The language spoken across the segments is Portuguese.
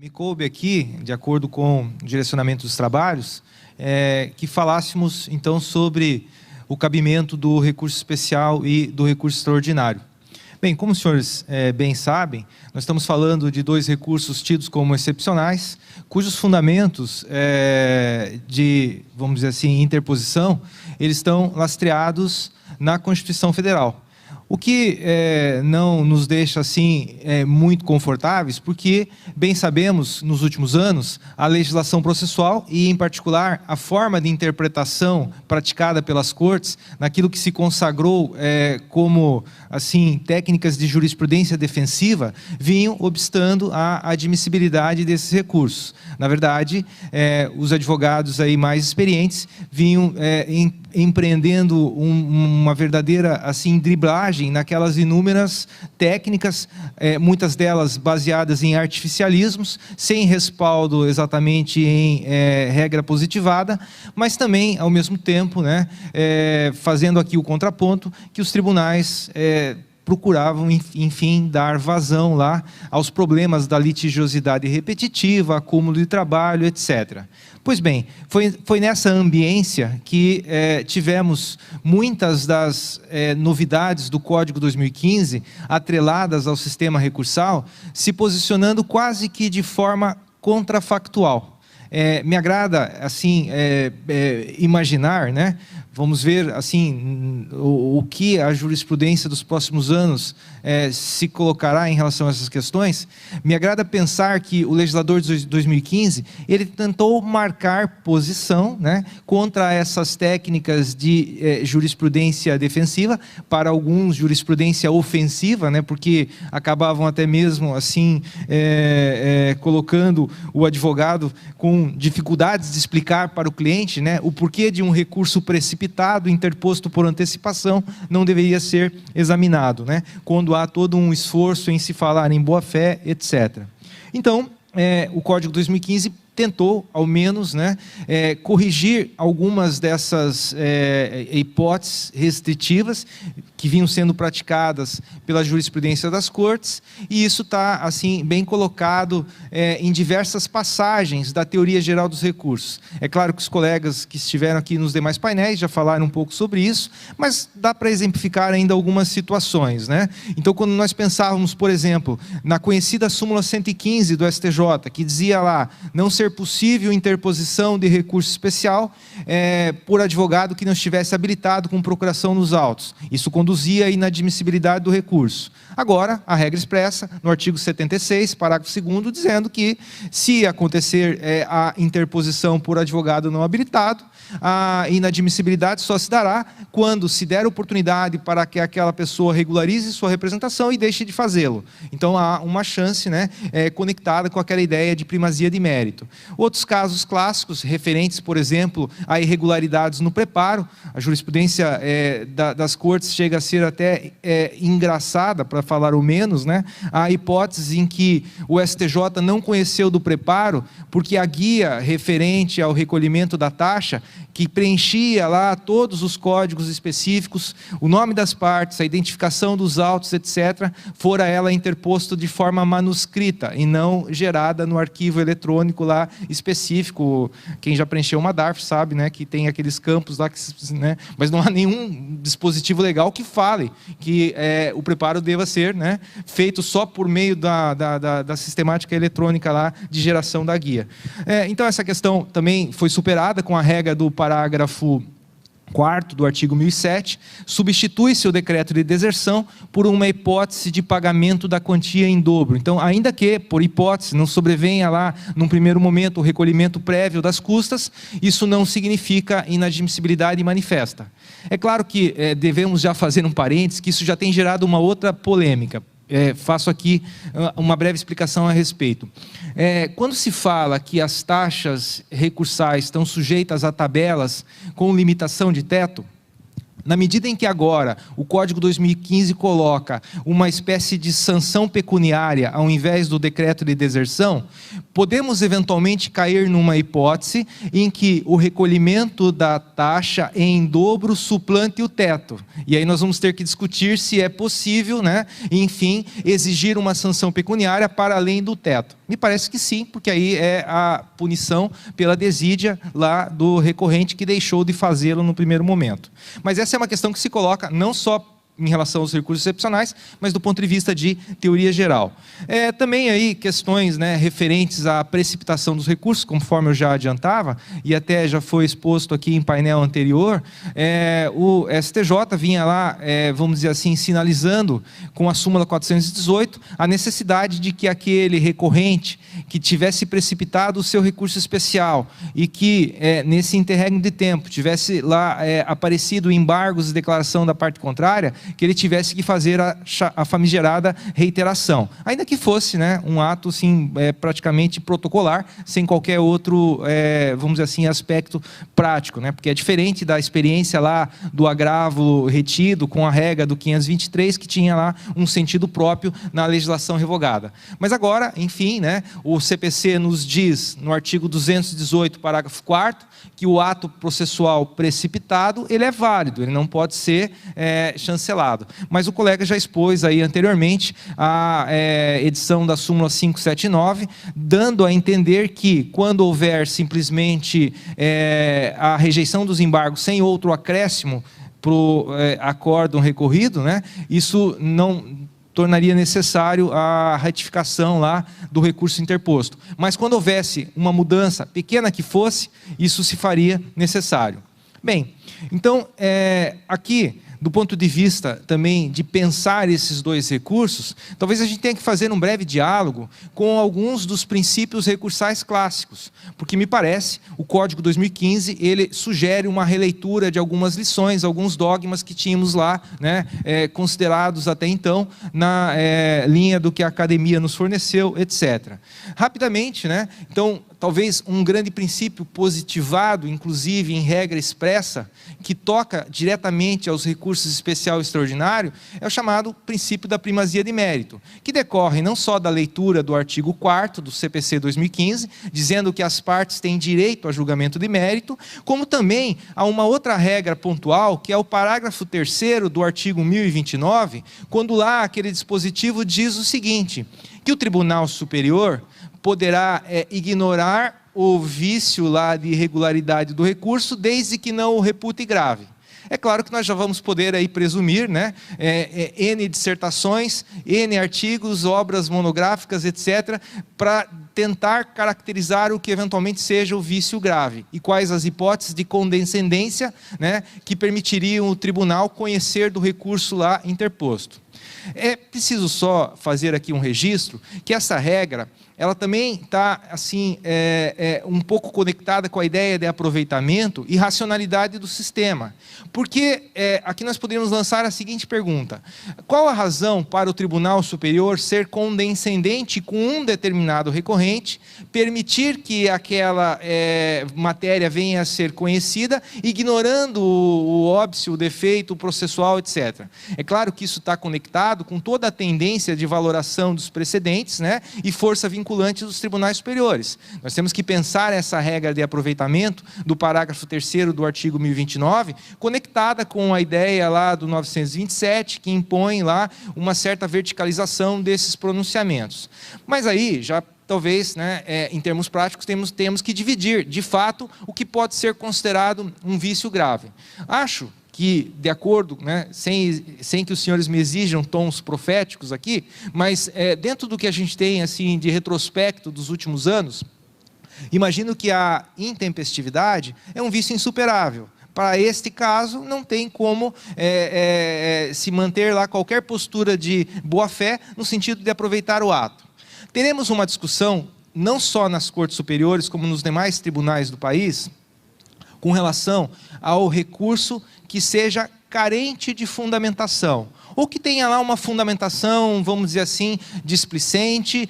Me coube aqui, de acordo com o direcionamento dos trabalhos, que falássemos então sobre o cabimento do recurso especial e do recurso extraordinário. Bem, como os senhores bem sabem, nós estamos falando de dois recursos tidos como excepcionais, cujos fundamentos de, vamos dizer assim, interposição, eles estão lastreados na Constituição Federal. O que não nos deixa assim muito confortáveis, porque bem sabemos, nos últimos anos, a legislação processual e, em particular, a forma de interpretação praticada pelas cortes, naquilo que se consagrou como assim técnicas de jurisprudência defensiva, vinham obstando a admissibilidade desses recursos. Na verdade, os advogados aí mais experientes vinham empreendendo uma verdadeira assim driblagem naquelas inúmeras técnicas, muitas delas baseadas em artificialismos, sem respaldo exatamente em regra positivada, mas também, ao mesmo tempo, fazendo aqui o contraponto, que os tribunais procuravam, enfim, dar vazão lá aos problemas da litigiosidade repetitiva, acúmulo de trabalho, etc. Pois bem, foi nessa ambiência que tivemos muitas das novidades do Código 2015, atreladas ao sistema recursal, se posicionando quase que de forma contrafactual. Me agrada, assim, imaginar, vamos ver, assim, o que a jurisprudência dos próximos anos se colocará em relação a essas questões. Me agrada pensar que o legislador de 2015, ele tentou marcar posição, contra essas técnicas de jurisprudência defensiva, para alguns jurisprudência ofensiva, porque acabavam até mesmo, assim, colocando o advogado com dificuldades de explicar para o cliente, o porquê de um recurso precipitado, interposto por antecipação, não deveria ser examinado, quando há todo um esforço em se falar em boa-fé, etc. Então, o Código 2015 tentou, ao menos, corrigir algumas dessas hipóteses restritivas que vinham sendo praticadas pela jurisprudência das cortes, e isso está, assim, bem colocado em diversas passagens da teoria geral dos recursos. É claro que os colegas que estiveram aqui nos demais painéis já falaram um pouco sobre isso, mas dá para exemplificar ainda algumas situações, Então, quando nós pensávamos, por exemplo, na conhecida súmula 115 do STJ, que dizia lá, não ser possível interposição de recurso especial por advogado que não estivesse habilitado com procuração nos autos. Isso conduzia à inadmissibilidade do recurso. Agora, a regra expressa, no artigo 76, parágrafo 2º, dizendo que, se acontecer a interposição por advogado não habilitado, a inadmissibilidade só se dará quando se der oportunidade para que aquela pessoa regularize sua representação e deixe de fazê-lo. Então, há uma chance conectada com aquela ideia de primazia de mérito. Outros casos clássicos, referentes, por exemplo, a irregularidades no preparo, a jurisprudência das cortes chega a ser até engraçada, para falar o menos, a hipótese em que o STJ não conheceu do preparo, porque a guia referente ao recolhimento da taxa, que preenchia lá todos os códigos específicos, o nome das partes, a identificação dos autos, etc., fora ela interposto de forma manuscrita e não gerada no arquivo eletrônico lá específico. Quem já preencheu uma DARF sabe, que tem aqueles campos lá, mas não há nenhum dispositivo legal que fale que o preparo deva ser feito só por meio da sistemática eletrônica lá de geração da guia. Então, essa questão também foi superada com a regra do parágrafo 4º do artigo 1007, substitui-se o decreto de deserção por uma hipótese de pagamento da quantia em dobro. Então, ainda que, por hipótese, não sobrevenha lá, num primeiro momento, o recolhimento prévio das custas, isso não significa inadmissibilidade manifesta. É claro que devemos já fazer um parênteses, que isso já tem gerado uma outra polêmica. Faço aqui uma breve explicação a respeito. Quando se fala que as taxas recursais estão sujeitas a tabelas com limitação de teto, na medida em que agora o Código 2015 coloca uma espécie de sanção pecuniária ao invés do decreto de deserção, podemos eventualmente cair numa hipótese em que o recolhimento da taxa em dobro suplante o teto. E aí nós vamos ter que discutir se é possível, enfim, exigir uma sanção pecuniária para além do teto. Me parece que sim, porque aí é a punição pela desídia lá do recorrente que deixou de fazê-lo no primeiro momento. Mas essa é uma questão que se coloca não só em relação aos recursos excepcionais, mas do ponto de vista de teoria geral. Também aí questões, né, referentes à precipitação dos recursos, conforme eu já adiantava, e até já foi exposto aqui em painel anterior, o STJ vinha lá, vamos dizer assim, sinalizando com a súmula 418, a necessidade de que aquele recorrente que tivesse precipitado o seu recurso especial e que, nesse interregno de tempo, tivesse lá aparecido embargos e declaração da parte contrária, que ele tivesse que fazer a famigerada reiteração. Ainda que fosse, né, um ato assim, praticamente protocolar, sem qualquer outro, vamos dizer assim, aspecto prático, né, porque é diferente da experiência lá do agravo retido com a regra do 523, que tinha lá um sentido próprio na legislação revogada. Mas agora, enfim, né, o CPC nos diz, no artigo 218, parágrafo 4º, que o ato processual precipitado, ele é válido, ele não pode ser chancelado. Mas o colega já expôs aí anteriormente a edição da súmula 579, dando a entender que, quando houver simplesmente a rejeição dos embargos sem outro acréscimo para o acórdão recorrido, né, isso não tornaria necessário a retificação lá do recurso interposto. Mas quando houvesse uma mudança, pequena que fosse, isso se faria necessário. Bem, então, aqui, do ponto de vista também de pensar esses dois recursos, talvez a gente tenha que fazer um breve diálogo com alguns dos princípios recursais clássicos, porque me parece, o Código 2015, ele sugere uma releitura de algumas lições, alguns dogmas que tínhamos lá, né, considerados até então, na linha do que a academia nos forneceu, etc. Rapidamente, né, então, talvez um grande princípio positivado, inclusive em regra expressa, que toca diretamente aos recursos especial e extraordinário, é o chamado princípio da primazia de mérito, que decorre não só da leitura do artigo 4º do CPC 2015, dizendo que as partes têm direito a julgamento de mérito, como também a uma outra regra pontual, que é o parágrafo 3º do artigo 1029, quando lá aquele dispositivo diz o seguinte, que o Tribunal Superior poderá ignorar o vício lá de irregularidade do recurso, desde que não o repute grave. É claro que nós já vamos poder aí presumir, né, N dissertações, N artigos, obras monográficas, etc., para tentar caracterizar o que eventualmente seja o vício grave e quais as hipóteses de condescendência, né, que permitiriam o tribunal conhecer do recurso lá interposto. É preciso só fazer aqui um registro que essa regra, ela também está assim, um pouco conectada com a ideia de aproveitamento e racionalidade do sistema. Porque aqui nós poderíamos lançar a seguinte pergunta: qual a razão para o Tribunal Superior ser condescendente com um determinado recorrente, permitir que aquela matéria venha a ser conhecida, ignorando o óbice, o defeito, o processual, etc. É claro que isso está conectado com toda a tendência de valoração dos precedentes, né, e força vinculante dos tribunais superiores. Nós temos que pensar essa regra de aproveitamento do parágrafo 3º do artigo 1029, conectada com a ideia lá do 927, que impõe lá uma certa verticalização desses pronunciamentos. Mas aí, já talvez, né, em termos práticos, temos que dividir, de fato, o que pode ser considerado um vício grave. Acho que, de acordo, né, sem que os senhores me exijam tons proféticos aqui, mas dentro do que a gente tem assim, de retrospecto dos últimos anos, imagino que a intempestividade é um vício insuperável. Para este caso, não tem como se manter lá qualquer postura de boa-fé no sentido de aproveitar o ato. Teremos uma discussão, não só nas cortes superiores, como nos demais tribunais do país, com relação ao recurso que seja carente de fundamentação, ou que tenha lá uma fundamentação, vamos dizer assim, displicente,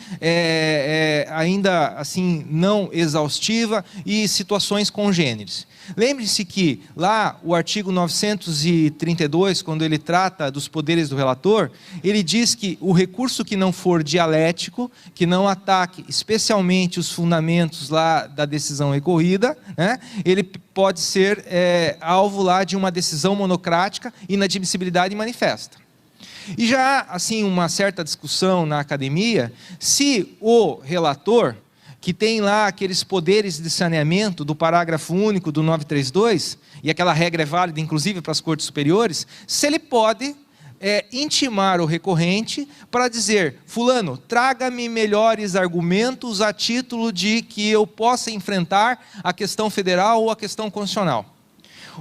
ainda assim não exaustiva, e situações congêneres. Lembre-se que lá o artigo 932, quando ele trata dos poderes do relator, ele diz que o recurso que não for dialético, que não ataque especialmente os fundamentos lá da decisão recorrida, né, ele pode ser alvo lá de uma decisão monocrática, inadmissibilidade manifesta. E já há, assim, uma certa discussão na academia se o relator, que tem lá aqueles poderes de saneamento do parágrafo único do 932, e aquela regra é válida inclusive para as cortes superiores, se ele pode intimar o recorrente para dizer: fulano, traga-me melhores argumentos a título de que eu possa enfrentar a questão federal ou a questão constitucional.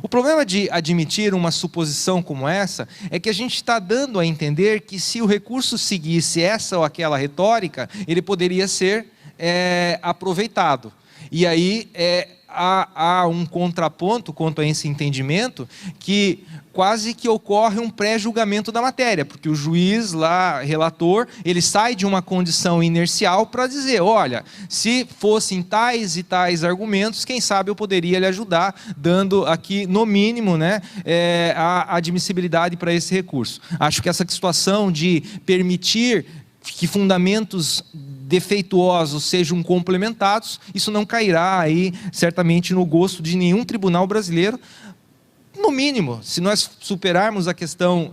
O problema de admitir uma suposição como essa é que a gente está dando a entender que se o recurso seguisse essa ou aquela retórica, ele poderia ser aproveitado. E aí há um contraponto quanto a esse entendimento, que quase que ocorre um pré-julgamento da matéria, porque o juiz lá, relator, ele sai de uma condição inercial para dizer: olha, se fossem tais e tais argumentos, quem sabe eu poderia lhe ajudar, dando aqui, no mínimo, a admissibilidade para esse recurso. Acho que essa situação de permitir que fundamentos defeituosos sejam complementados, isso não cairá aí, certamente, no gosto de nenhum tribunal brasileiro. No mínimo, se nós superarmos a questão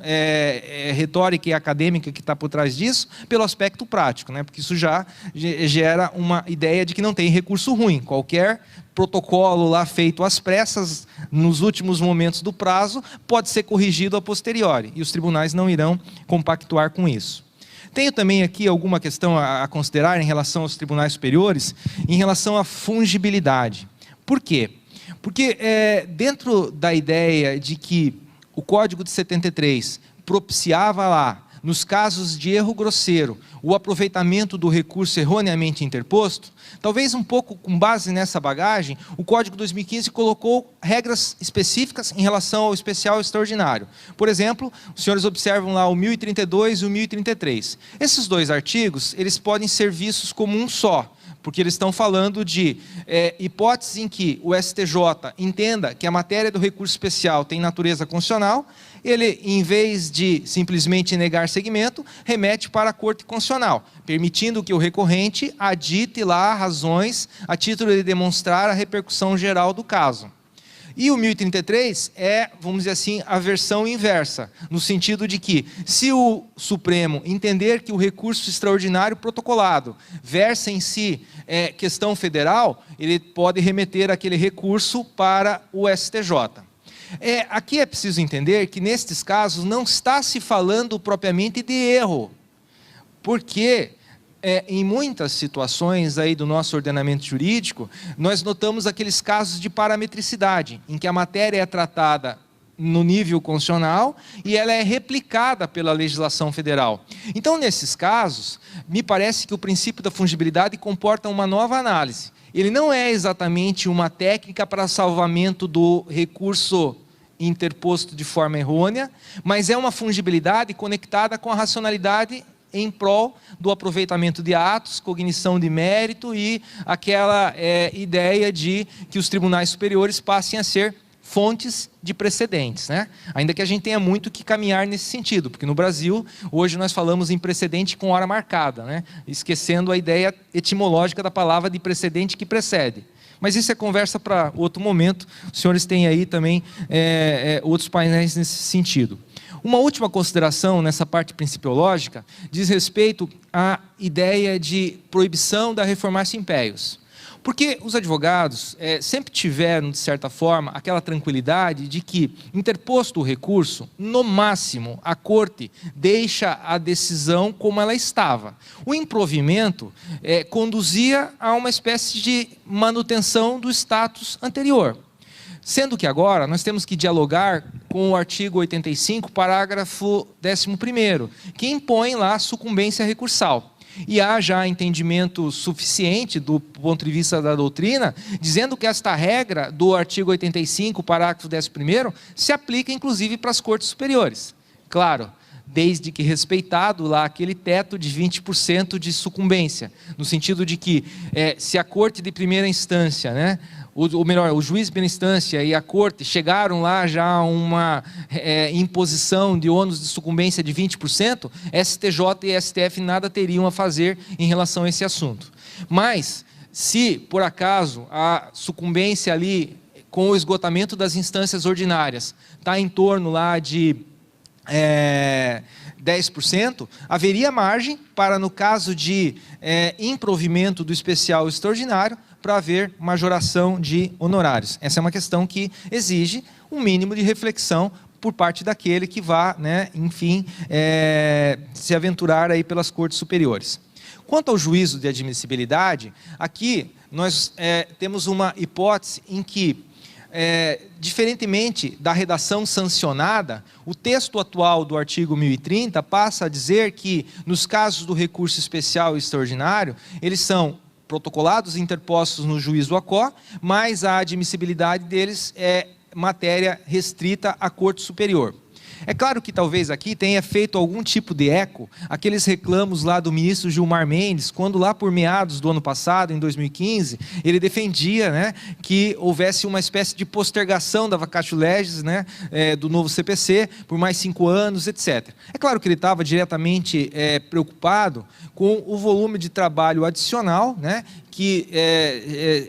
retórica e acadêmica que está por trás disso, pelo aspecto prático, porque isso já gera uma ideia de que não tem recurso ruim. Qualquer protocolo lá feito às pressas, nos últimos momentos do prazo, pode ser corrigido a posteriori, e os tribunais não irão compactuar com isso. Tenho também aqui alguma questão a considerar em relação aos tribunais superiores, em relação à fungibilidade. Por quê? Porque dentro da ideia de que o Código de 73 propiciava lá, nos casos de erro grosseiro, o aproveitamento do recurso erroneamente interposto, talvez um pouco com base nessa bagagem, o Código de 2015 colocou regras específicas em relação ao especial e extraordinário. Por exemplo, os senhores observam lá o 1032 e o 1033. Esses dois artigos, eles podem ser vistos como um só, porque eles estão falando de hipóteses em que o STJ entenda que a matéria do recurso especial tem natureza constitucional, ele, em vez de simplesmente negar seguimento, remete para a Corte Constitucional, permitindo que o recorrente adite lá razões a título de demonstrar a repercussão geral do caso. E o 1033 vamos dizer assim, a versão inversa, no sentido de que, se o Supremo entender que o recurso extraordinário protocolado versa em si questão federal, ele pode remeter aquele recurso para o STJ. Aqui é preciso entender que, nestes casos, não está se falando propriamente de erro, porque em muitas situações aí do nosso ordenamento jurídico, nós notamos aqueles casos de parametricidade, em que a matéria é tratada no nível constitucional e ela é replicada pela legislação federal. Então, nesses casos, me parece que o princípio da fungibilidade comporta uma nova análise. Ele não é exatamente uma técnica para salvamento do recurso interposto de forma errônea, mas é uma fungibilidade conectada com a racionalidade em prol do aproveitamento de atos, cognição de mérito e aquela ideia de que os tribunais superiores passem a ser fontes de precedentes, Ainda que a gente tenha muito que caminhar nesse sentido, porque no Brasil, hoje nós falamos em precedente com hora marcada, esquecendo a ideia etimológica da palavra de precedente que precede. Mas isso é conversa para outro momento, os senhores têm aí também outros painéis nesse sentido. Uma última consideração nessa parte principiológica diz respeito à ideia de proibição da reformar-se impérios. Porque os advogados sempre tiveram, de certa forma, aquela tranquilidade de que, interposto o recurso, no máximo, a corte deixa a decisão como ela estava. O improvimento conduzia a uma espécie de manutenção do status anterior. Sendo que agora nós temos que dialogar com o artigo 85, parágrafo 11º, que impõe lá a sucumbência recursal. E há já entendimento suficiente do ponto de vista da doutrina, dizendo que esta regra do artigo 85, parágrafo 11º, se aplica inclusive para as cortes superiores. Claro, desde que respeitado lá aquele teto de 20% de sucumbência, no sentido de que se a corte de primeira instância, ou melhor, o juiz de primeira instância e a corte chegaram lá já a uma imposição de ônus de sucumbência de 20%, STJ e STF nada teriam a fazer em relação a esse assunto. Mas, se por acaso a sucumbência ali, com o esgotamento das instâncias ordinárias, está em torno lá de 10%, haveria margem para, no caso de improvimento do especial extraordinário, para haver majoração de honorários. Essa é uma questão que exige um mínimo de reflexão por parte daquele que vá, né, enfim, se aventurar aí pelas cortes superiores. Quanto ao juízo de admissibilidade, aqui nós temos uma hipótese em que, diferentemente da redação sancionada, o texto atual do artigo 1030 passa a dizer que, nos casos do recurso especial e extraordinário, eles são protocolados e interpostos no juízo ACO, mas a admissibilidade deles é matéria restrita à Corte Superior. É claro que talvez aqui tenha feito algum tipo de eco aqueles reclamos lá do ministro Gilmar Mendes, quando lá por meados do ano passado, em 2015, ele defendia, né, que houvesse uma espécie de postergação da vacatio legis, né, do novo CPC por mais 5 anos, etc. É claro que ele estava diretamente preocupado com o volume de trabalho adicional, né, que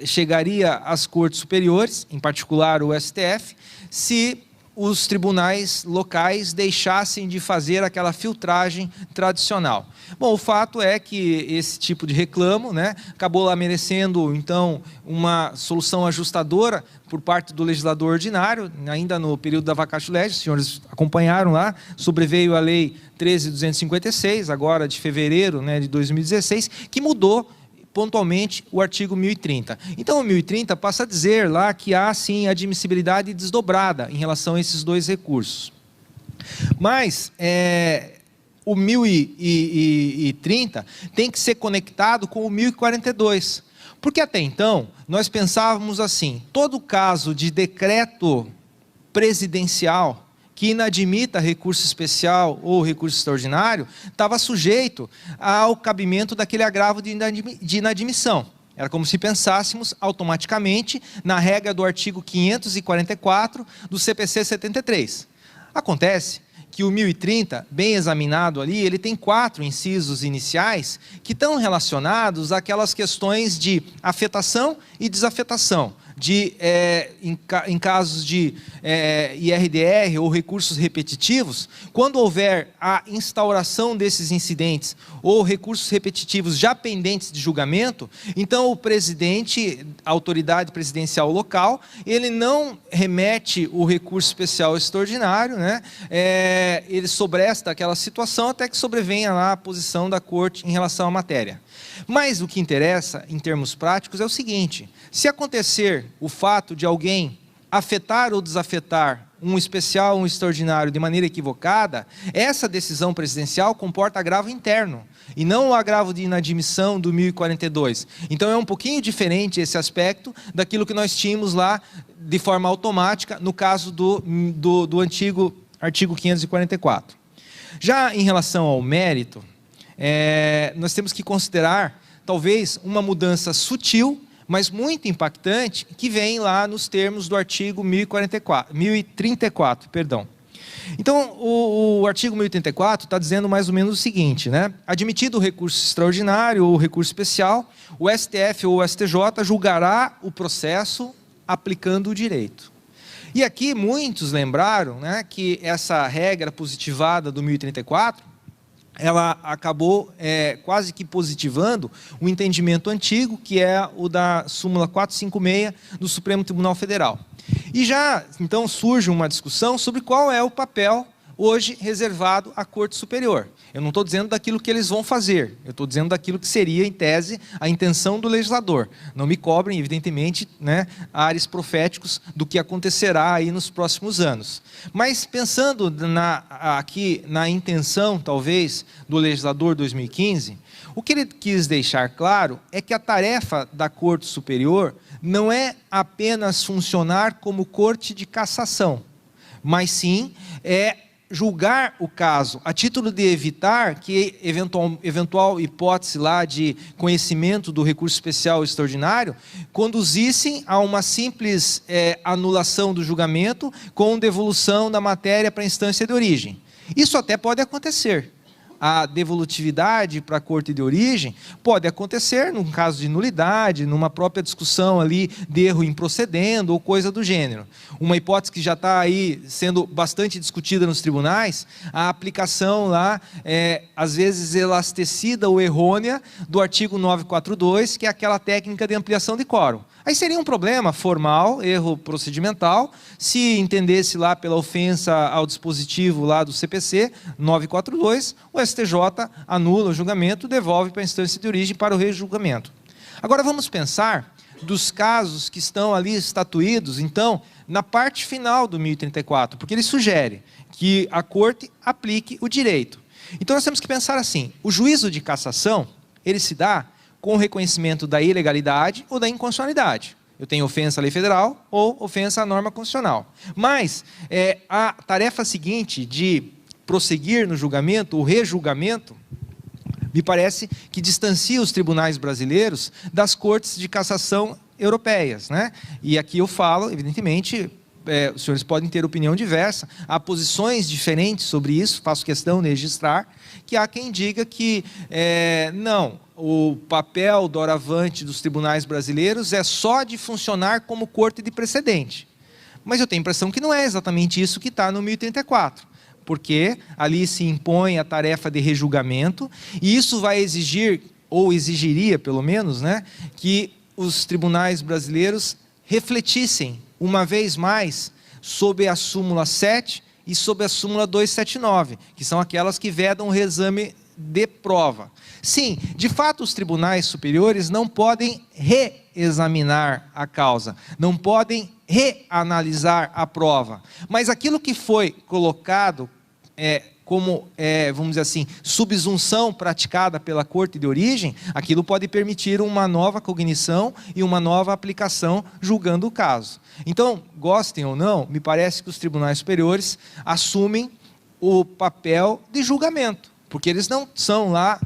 chegaria às cortes superiores, em particular o STF, se os tribunais locais deixassem de fazer aquela filtragem tradicional. Bom, o fato é que esse tipo de reclamo, né, acabou lá merecendo, então, uma solução ajustadora por parte do legislador ordinário, ainda no período da vacatio legis. Os senhores acompanharam lá, sobreveio a Lei 13.256, agora de fevereiro, né, de 2016, que mudou pontualmente o artigo 1030. Então, o 1030 passa a dizer lá que há, sim, admissibilidade desdobrada em relação a esses dois recursos. Mas o 1030 tem que ser conectado com o 1042, porque até então nós pensávamos assim: todo caso de decreto presidencial que inadmita recurso especial ou recurso extraordinário, estava sujeito ao cabimento daquele agravo de inadmissão. Era como se pensássemos automaticamente na regra do artigo 544 do CPC 73. Acontece que o 1030, bem examinado ali, ele tem 4 incisos iniciais que estão relacionados àquelas questões de afetação e desafetação. Em casos de IRDR ou recursos repetitivos, quando houver a instauração desses incidentes ou recursos repetitivos já pendentes de julgamento, então o presidente, a autoridade presidencial local, ele não remete o recurso especial extraordinário, né? Ele sobresta aquela situação até que sobrevenha lá a posição da corte em relação à matéria. Mas o que interessa, em termos práticos, é o seguinte: se acontecer o fato de alguém afetar ou desafetar um especial ou um extraordinário de maneira equivocada, essa decisão presidencial comporta agravo interno, e não o agravo de inadmissão do 1042. Então é um pouquinho diferente esse aspecto daquilo que nós tínhamos lá de forma automática, no caso do antigo artigo 544. Já em relação ao mérito, nós temos que considerar, talvez, uma mudança sutil, mas muito impactante, que vem lá nos termos do artigo 1034. Então, o artigo 1034 está dizendo mais ou menos o seguinte, né? Admitido o recurso extraordinário ou recurso especial, o STF ou o STJ julgará o processo aplicando o direito. E aqui muitos lembraram, né, que essa regra positivada do 1034, ela acabou quase que positivando o entendimento antigo, que é o da súmula 456 do Supremo Tribunal Federal. E já, então, surge uma discussão sobre qual é o papel hoje reservado à Corte Superior. Eu não estou dizendo daquilo que eles vão fazer, eu estou dizendo daquilo que seria, em tese, a intenção do legislador. Não me cobrem, evidentemente, né, ares proféticos do que acontecerá aí nos próximos anos. Mas pensando aqui na intenção, talvez, do legislador 2015, o que ele quis deixar claro é que a tarefa da Corte Superior não é apenas funcionar como corte de cassação, mas sim julgar o caso a título de evitar que eventual hipótese lá de conhecimento do recurso especial extraordinário conduzissem a uma simples anulação do julgamento com devolução da matéria para a instância de origem. Isso até pode acontecer, a devolutividade para a corte de origem pode acontecer num caso de nulidade, numa própria discussão ali de erro improcedendo ou coisa do gênero. Uma hipótese que já está aí sendo bastante discutida nos tribunais, a aplicação lá, às vezes elasticida ou errônea, do artigo 942, que é aquela técnica de ampliação de quórum. Aí seria um problema formal, erro procedimental, se entendesse lá pela ofensa ao dispositivo lá do CPC 942, o STJ anula o julgamento, devolve para a instância de origem para o rejulgamento. Agora vamos pensar dos casos que estão ali estatuídos, então, na parte final do 1034, porque ele sugere que a corte aplique o direito. Então nós temos que pensar assim, o juízo de cassação, ele se dá com o reconhecimento da ilegalidade ou da inconstitucionalidade. Eu tenho ofensa à lei federal ou ofensa à norma constitucional. Mas a tarefa seguinte de prosseguir no julgamento, o rejulgamento, me parece que distancia os tribunais brasileiros das cortes de cassação europeias, né? E aqui eu falo, evidentemente, os senhores podem ter opinião diversa, há posições diferentes sobre isso, faço questão de registrar, que há quem diga que não, o papel doravante dos tribunais brasileiros é só de funcionar como corte de precedente. Mas eu tenho a impressão que não é exatamente isso que está no 1034, porque ali se impõe a tarefa de rejulgamento, e isso vai exigir, ou exigiria pelo menos, né, que os tribunais brasileiros refletissem, uma vez mais, sobre a súmula 7 e sobre a súmula 279, que são aquelas que vedam o reexame de prova. Sim, de fato os tribunais superiores não podem reexaminar a causa, não podem reanalisar a prova, mas aquilo que foi colocado como, vamos dizer assim, subsunção praticada pela corte de origem, aquilo pode permitir uma nova cognição e uma nova aplicação julgando o caso. Então, gostem ou não, me parece que os tribunais superiores assumem o papel de julgamento, porque eles não são lá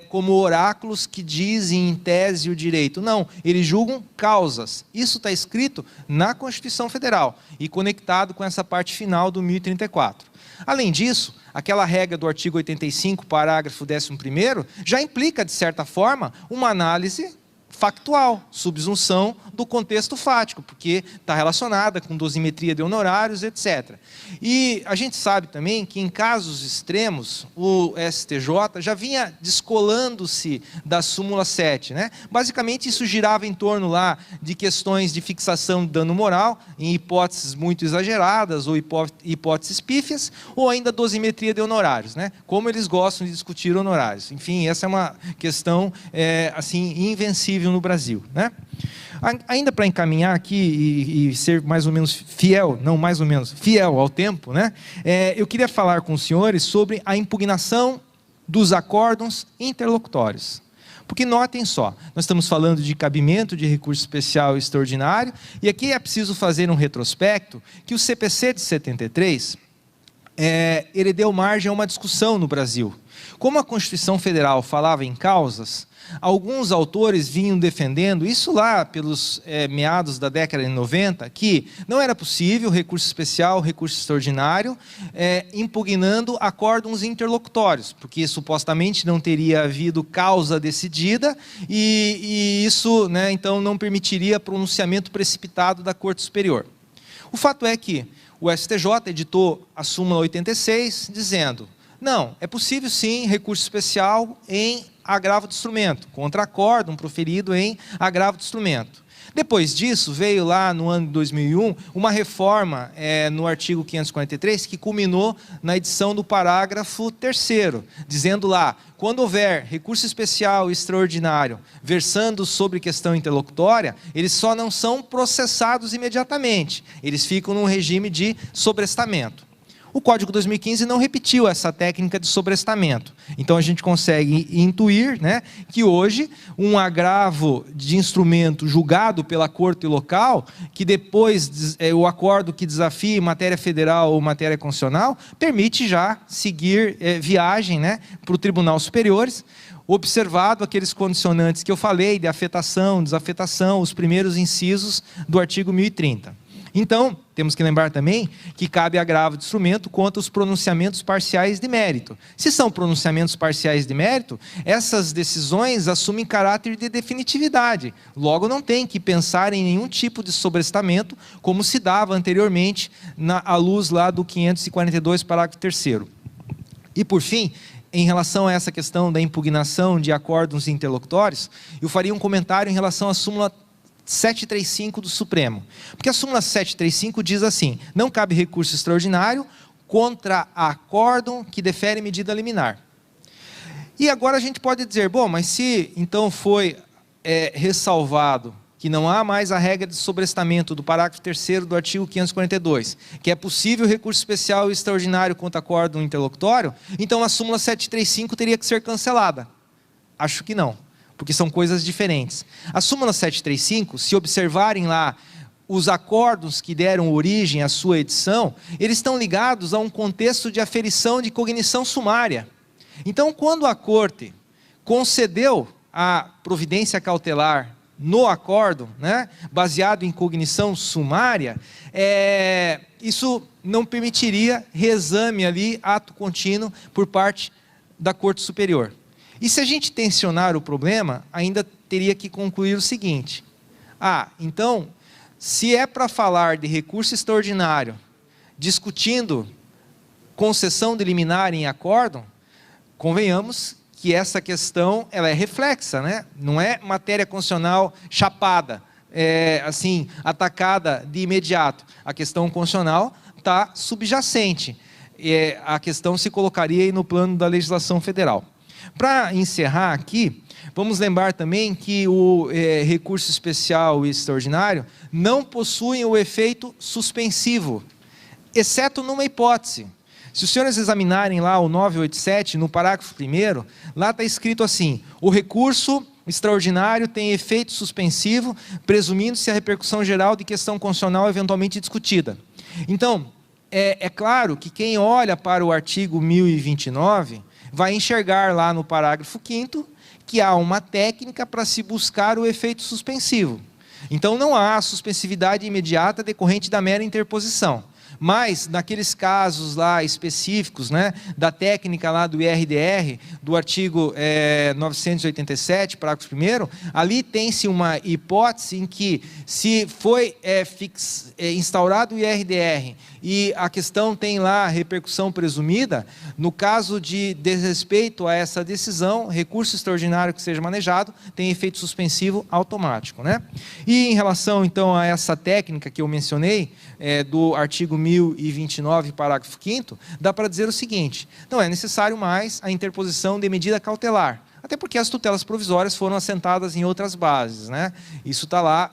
como oráculos que dizem em tese o direito. Não, eles julgam causas. Isso está escrito na Constituição Federal e conectado com essa parte final do 1034. Além disso, aquela regra do artigo 85, parágrafo 11º, já implica, de certa forma, uma análise factual, subsunção do contexto fático, porque está relacionada com dosimetria de honorários, etc. E a gente sabe também que em casos extremos, o STJ já vinha descolando-se da súmula 7, né? Basicamente isso girava em torno lá de questões de fixação de dano moral, em hipóteses muito exageradas, ou hipóteses pífias, ou ainda dosimetria de honorários, né? Como eles gostam de discutir honorários. Enfim, essa é uma questão assim, invencível no Brasil, né? Ainda para encaminhar aqui e ser mais ou menos fiel, não mais ou menos, fiel ao tempo, né? Eu queria falar com os senhores sobre a impugnação dos acórdãos interlocutórios. Porque notem só, nós estamos falando de cabimento de recurso especial e extraordinário, e aqui é preciso fazer um retrospecto que o CPC de 73, ele deu margem a uma discussão no Brasil. Como a Constituição Federal falava em causas, alguns autores vinham defendendo, isso lá pelos meados da década de 90, que não era possível recurso especial, recurso extraordinário, impugnando acórdãos interlocutórios, porque supostamente não teria havido causa decidida e isso, né, então não permitiria pronunciamento precipitado da Corte Superior. O fato é que o STJ editou a súmula 86, dizendo, não, é possível sim recurso especial em agravo de instrumento, contra acórdão proferido em agravo de instrumento. Depois disso, veio lá no ano de 2001, uma reforma no artigo 543, que culminou na edição do parágrafo 3º, dizendo lá, quando houver recurso especial e extraordinário versando sobre questão interlocutória, eles só não são processados imediatamente, eles ficam num regime de sobrestamento. O Código 2015 não repetiu essa técnica de sobrestamento. Então a gente consegue intuir, né, que hoje um agravo de instrumento julgado pela corte local, que depois o acordo que desafie matéria federal ou matéria constitucional, permite já seguir viagem, né, para o Tribunal Superiores, observado aqueles condicionantes que eu falei, de afetação, desafetação, os primeiros incisos do artigo 1030. Então, temos que lembrar também que cabe agravo de instrumento contra os pronunciamentos parciais de mérito. Se são pronunciamentos parciais de mérito, essas decisões assumem caráter de definitividade. Logo, não tem que pensar em nenhum tipo de sobrestamento, como se dava anteriormente à luz lá do 542, parágrafo 3º. E, por fim, em relação a essa questão da impugnação de acórdãos interlocutórios, eu faria um comentário em relação à súmula 735 do Supremo. Porque a súmula 735 diz assim: não cabe recurso extraordinário contra acórdão que defere medida liminar. E agora a gente pode dizer, bom, mas se então foi ressalvado que não há mais a regra de sobrestamento do parágrafo 3º do artigo 542, que é possível recurso especial e extraordinário contra acórdão interlocutório, então a súmula 735 teria que ser cancelada. Acho que não, porque são coisas diferentes. A súmula 735, se observarem lá os acórdãos que deram origem à sua edição, eles estão ligados a um contexto de aferição de cognição sumária. Então, quando a Corte concedeu a providência cautelar no acórdão, né, baseado em cognição sumária, isso não permitiria reexame ali, ato contínuo, por parte da Corte Superior. E se a gente tensionar o problema, ainda teria que concluir o seguinte: então, se é para falar de recurso extraordinário, discutindo concessão de liminar em acórdão, convenhamos que essa questão ela é reflexa, né? Não é matéria constitucional chapada, assim, atacada de imediato. A questão constitucional está subjacente. A questão se colocaria aí no plano da legislação federal. Para encerrar aqui, vamos lembrar também que o recurso especial e extraordinário não possuem o efeito suspensivo, exceto numa hipótese. Se os senhores examinarem lá o 987, no parágrafo 1º, lá está escrito assim: o recurso extraordinário tem efeito suspensivo, presumindo-se a repercussão geral de questão constitucional eventualmente discutida. Então, é claro que quem olha para o artigo 1029 vai enxergar lá no parágrafo 5º que há uma técnica para se buscar o efeito suspensivo. Então, não há suspensividade imediata decorrente da mera interposição. Mas, naqueles casos lá específicos, né, da técnica lá do IRDR, do artigo 987, parágrafo 1º, ali tem-se uma hipótese em que, se foi instaurado o IRDR e a questão tem lá repercussão presumida, no caso de desrespeito a essa decisão, recurso extraordinário que seja manejado, tem efeito suspensivo automático, né? E em relação, então, a essa técnica que eu mencionei, do artigo 1029, parágrafo 5º, dá para dizer o seguinte: não é necessário mais a interposição de medida cautelar, até porque as tutelas provisórias foram assentadas em outras bases, né? Isso está lá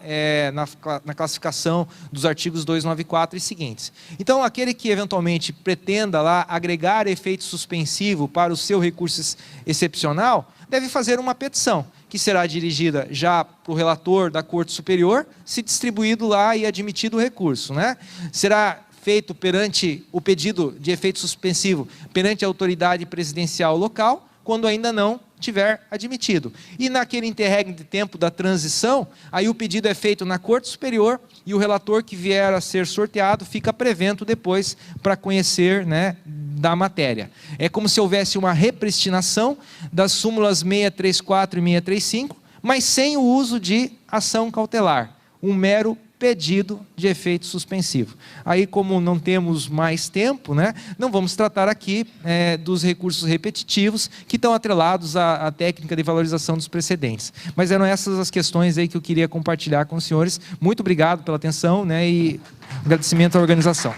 na classificação dos artigos 294 e seguintes. Então, aquele que eventualmente pretenda lá agregar efeito suspensivo para o seu recurso excepcional, deve fazer uma petição, que será dirigida já para o relator da Corte Superior, se distribuído lá e admitido o recurso, né? Será feito perante o pedido de efeito suspensivo perante a autoridade presidencial local, quando ainda não tiver admitido. E naquele interregno de tempo da transição, aí o pedido é feito na Corte Superior e o relator que vier a ser sorteado fica prevento depois para conhecer, né, da matéria. É como se houvesse uma repristinação das súmulas 634 e 635, mas sem o uso de ação cautelar, um mero pedido de efeito suspensivo. Aí, como não temos mais tempo, né, não vamos tratar aqui dos recursos repetitivos que estão atrelados à técnica de valorização dos precedentes. Mas eram essas as questões aí que eu queria compartilhar com os senhores. Muito obrigado pela atenção, né, e agradecimento à organização.